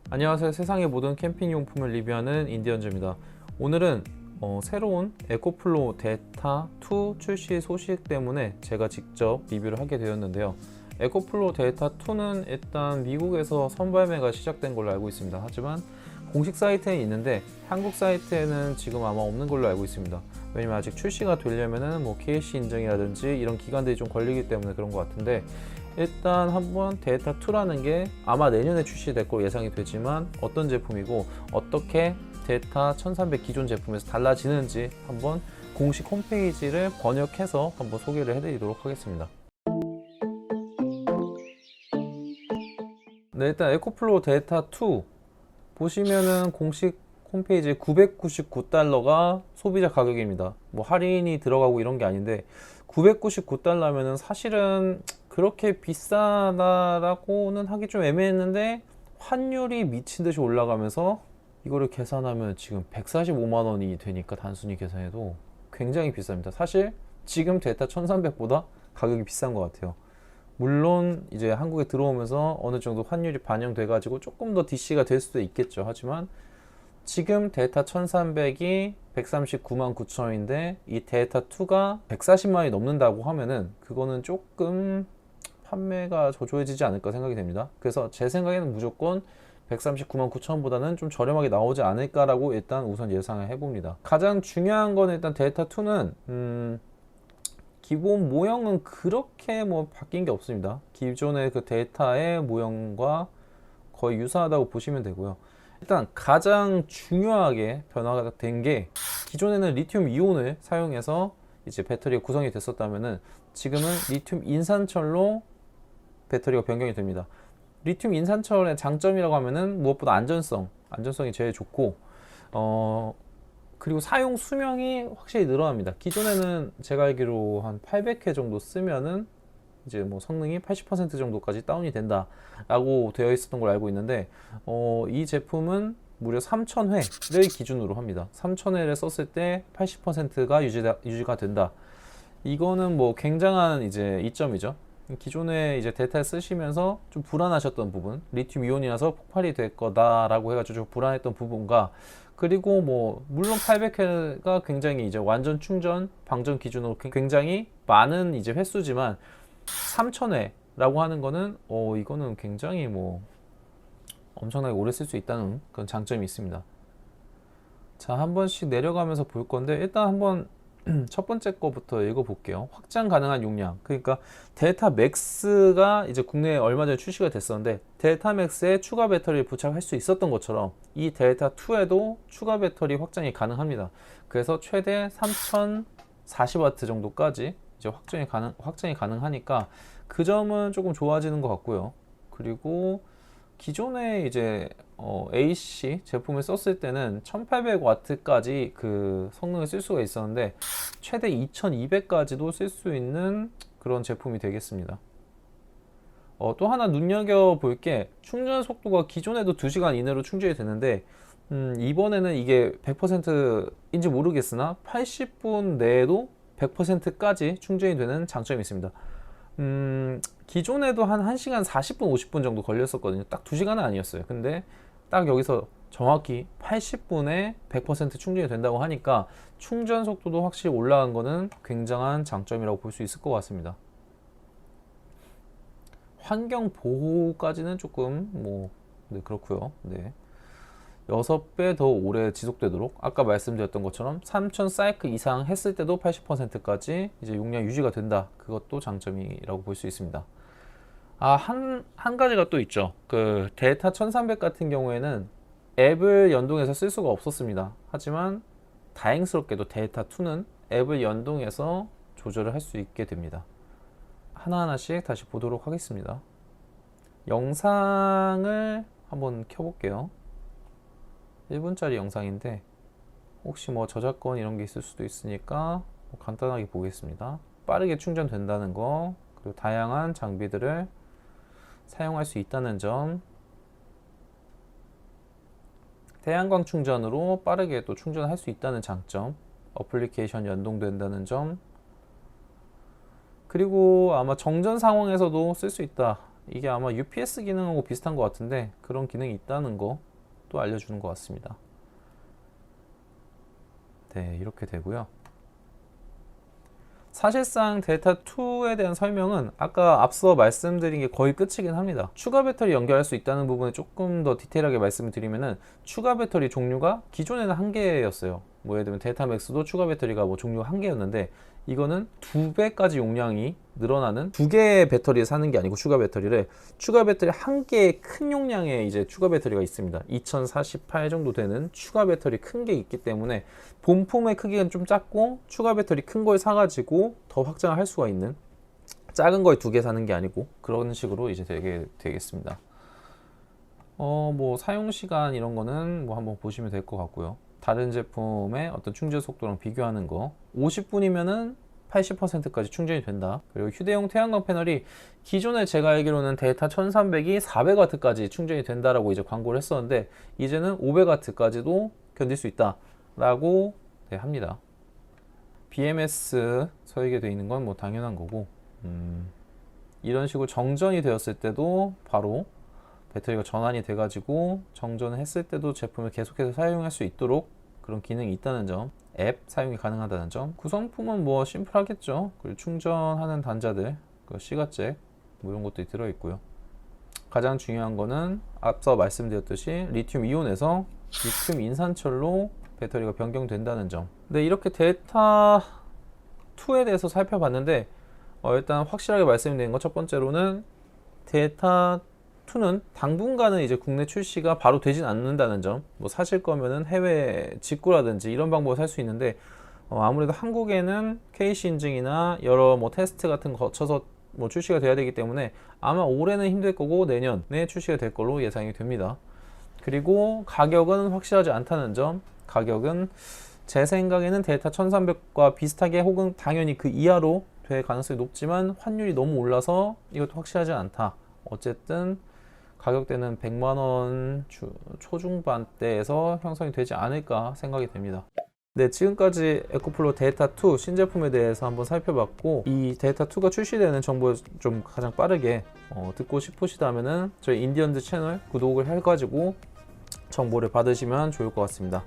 안녕하세요. 세상의 모든 캠핑 용품을 리뷰하는 인디언즈입니다. 오늘은 새로운 에코플로 데타 2 출시 소식 때문에 제가 직접 리뷰를 하게 되었는데요. 에코플로 데타 2는 일단 미국에서 선발매가 시작된 걸로 알고 있습니다. 하지만 공식 사이트에 있는데 한국 사이트에는 지금 아마 없는 걸로 알고 있습니다. 왜냐면 아직 출시가 되려면은 KC 인증이라든지 이런 기간들이 좀 걸리기 때문에 그런 것 같은데, 일단 한번 데이터 2라는 게 아마 내년에 출시될 걸로 예상이 되지만 어떤 제품이고 어떻게 데이터 1300 기존 제품에서 달라지는지 한번 공식 홈페이지를 번역해서 한번 소개를 해드리도록 하겠습니다. 네, 일단 에코플로 데이터 2 보시면은 공식 홈페이지에 $999가 소비자 가격입니다. 할인이 들어가고 이런 게 아닌데, $999면은 사실은 그렇게 비싸다라고는 하기 좀 애매했는데, 환율이 미친 듯이 올라가면서 이거를 계산하면 지금 145만 원이 되니까 단순히 계산해도 굉장히 비쌉니다. 사실 지금 데이터 1300보다 가격이 비싼 것 같아요. 물론 이제 한국에 들어오면서 어느 정도 환율이 반영돼 가지고 조금 더 DC가 될 수도 있겠죠. 하지만 지금 데이터 1300이 139만 9천원인데 이 데이터 2가 140만원이 넘는다고 하면은 그거는 조금 판매가 저조해지지 않을까 생각이 됩니다. 그래서 제 생각에는 무조건 139만 9천원보다는 좀 저렴하게 나오지 않을까라고 일단 우선 예상을 해봅니다. 가장 중요한 건 일단 데이터 2는 기본 모형은 그렇게 바뀐 게 없습니다. 기존의 그 데이터의 모형과 거의 유사하다고 보시면 되고요. 일단 가장 중요하게 변화가 된 게, 기존에는 리튬 이온을 사용해서 이제 배터리가 구성이 됐었다면은 지금은 리튬 인산철로 배터리가 변경이 됩니다. 리튬 인산철의 장점이라고 하면은 무엇보다 안전성이 제일 좋고, 그리고 사용 수명이 확실히 늘어납니다. 기존에는 제가 알기로 한 800회 정도 쓰면은 이제 성능이 80% 정도까지 다운이 된다라고 되어 있었던 걸 알고 있는데, 이 제품은 무려 3000회를 기준으로 합니다. 3000회를 썼을 때 80%가 유지가 된다. 이거는 굉장한 이제 이점이죠. 기존에 이제 데이터 쓰시면서 좀 불안하셨던 부분, 리튬 이온이라서 폭발이 될 거다라고 해가지고 좀 불안했던 부분과, 그리고 물론 800회가 굉장히 이제 완전 충전 방전 기준으로 굉장히 많은 이제 횟수지만 3000회라고 하는 거는 이거는 굉장히 엄청나게 오래 쓸 수 있다는 그런 장점이 있습니다. 자, 한 번씩 내려가면서 볼 건데, 일단 한번 첫 번째 거부터 읽어볼게요. 확장 가능한 용량. 그러니까 델타 맥스가 이제 국내에 얼마 전에 출시가 됐었는데, 델타 맥스에 추가 배터리를 부착할 수 있었던 것처럼 이 델타 2에도 추가 배터리 확장이 가능합니다. 그래서 최대 3040W 정도까지 이제 확장이 가능하니까 그 점은 조금 좋아지는 것 같고요. 그리고 기존에 이제 AC 제품을 썼을 때는 1800W까지 그 성능을 쓸 수가 있었는데 최대 2200까지도 쓸 수 있는 그런 제품이 되겠습니다. 또 하나 눈여겨볼 게, 충전 속도가 기존에도 2시간 이내로 충전이 되는데 이번에는 이게 100%인지 모르겠으나 80분 내에도 100%까지 충전이 되는 장점이 있습니다. 기존에도 한 1시간 40분, 50분 정도 걸렸었거든요. 딱 2시간은 아니었어요. 근데 딱 여기서 정확히 80분에 100% 충전이 된다고 하니까 충전 속도도 확실히 올라간 거는 굉장한 장점이라고 볼 수 있을 것 같습니다. 환경 보호까지는 조금 네, 그렇고요. 네. 6배 더 오래 지속되도록, 아까 말씀드렸던 것처럼 3000 사이클 이상 했을 때도 80%까지 이제 용량 유지가 된다. 그것도 장점이라고 볼 수 있습니다. 한 가지가 또 있죠. 그 데이터 1300 같은 경우에는 앱을 연동해서 쓸 수가 없었습니다. 하지만 다행스럽게도 데이터 2는 앱을 연동해서 조절을 할 수 있게 됩니다. 하나하나씩 다시 보도록 하겠습니다. 영상을 한번 켜볼게요. 1분짜리 영상인데 혹시 저작권 이런 게 있을 수도 있으니까 간단하게 보겠습니다. 빠르게 충전된다는 거, 그리고 다양한 장비들을 사용할 수 있다는 점, 태양광 충전으로 빠르게 또 충전할 수 있다는 장점, 어플리케이션 연동된다는 점, 그리고 아마 정전 상황에서도 쓸 수 있다. 이게 아마 UPS 기능하고 비슷한 것 같은데 그런 기능이 있다는 거 또 알려주는 것 같습니다. 네, 이렇게 되고요. 사실상 델타 2에 대한 설명은 아까 앞서 말씀드린 게 거의 끝이긴 합니다. 추가 배터리 연결할 수 있다는 부분에 조금 더 디테일하게 말씀을 드리면은, 추가 배터리 종류가 기존에는 한 개였어요. 뭐 예를 들면 델타 맥스도 추가 배터리가 뭐 종류가 한 개였는데, 이거는 2배까지 용량이 늘어나는, 2개의 배터리를 사는 게 아니고 추가 배터리 한 개의 큰 용량의 이제 추가 배터리가 있습니다. 2048 정도 되는 추가 배터리 큰 게 있기 때문에 본품의 크기는 좀 작고 추가 배터리 큰 걸 사가지고 더 확장을 할 수가 있는, 작은 걸 2개 사는 게 아니고 그런 식으로 이제 되겠습니다. 뭐 사용 시간 이런 거는 뭐 한번 보시면 될 것 같고요. 다른 제품의 어떤 충전 속도랑 비교하는 거, 50분이면은 80%까지 충전이 된다. 그리고 휴대용 태양광 패널이 기존에 제가 알기로는 델타 1300이 400W까지 충전이 된다라고 이제 광고를 했었는데, 이제는 500W까지도 견딜 수 있다 라고 합니다. BMS 설계되어 있는 건 뭐 당연한 거고, 이런 식으로 정전이 되었을 때도 바로 배터리가 전환이 돼 가지고 정전을 했을 때도 제품을 계속해서 사용할 수 있도록 그런 기능이 있다는 점, 앱 사용이 가능하다는 점. 구성품은 뭐 심플하겠죠. 그리고 충전하는 단자들, 그 C가잭 뭐 이런 것들이 들어있고요. 가장 중요한 거는 앞서 말씀드렸듯이 리튬 이온에서 리튬 인산철로 배터리가 변경된다는 점. 근데 이렇게 델타 2에 대해서 살펴봤는데, 일단 확실하게 말씀드린 것 첫 번째로는 델타 2는 당분간은 이제 국내 출시가 바로 되진 않는다는 점. 뭐 사실 거면은 해외 직구라든지 이런 방법을 살 수 있는데, 아무래도 한국에는 KC 인증이나 여러 뭐 테스트 같은 거 거쳐서 뭐 출시가 돼야 되기 때문에 아마 올해는 힘들 거고 내년에 출시가 될 걸로 예상이 됩니다. 그리고 가격은 확실하지 않다는 점. 가격은 제 생각에는 델타 1300과 비슷하게 혹은 당연히 그 이하로 될 가능성이 높지만 환율이 너무 올라서 이것도 확실하지 않다. 어쨌든 가격대는 100만원 초중반대에서 형성이 되지 않을까 생각이 됩니다. 네, 지금까지 에코플로 델타 2 신제품에 대해서 한번 살펴봤고, 이 델타 2가 출시되는 정보를 좀 가장 빠르게 듣고 싶으시다면은 저희 인디언즈 채널 구독을 해가지고 정보를 받으시면 좋을 것 같습니다.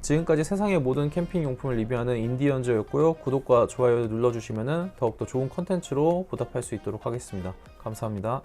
지금까지 세상의 모든 캠핑 용품을 리뷰하는 인디언즈였고요. 구독과 좋아요 눌러주시면 더욱더 좋은 컨텐츠로 보답할 수 있도록 하겠습니다. 감사합니다.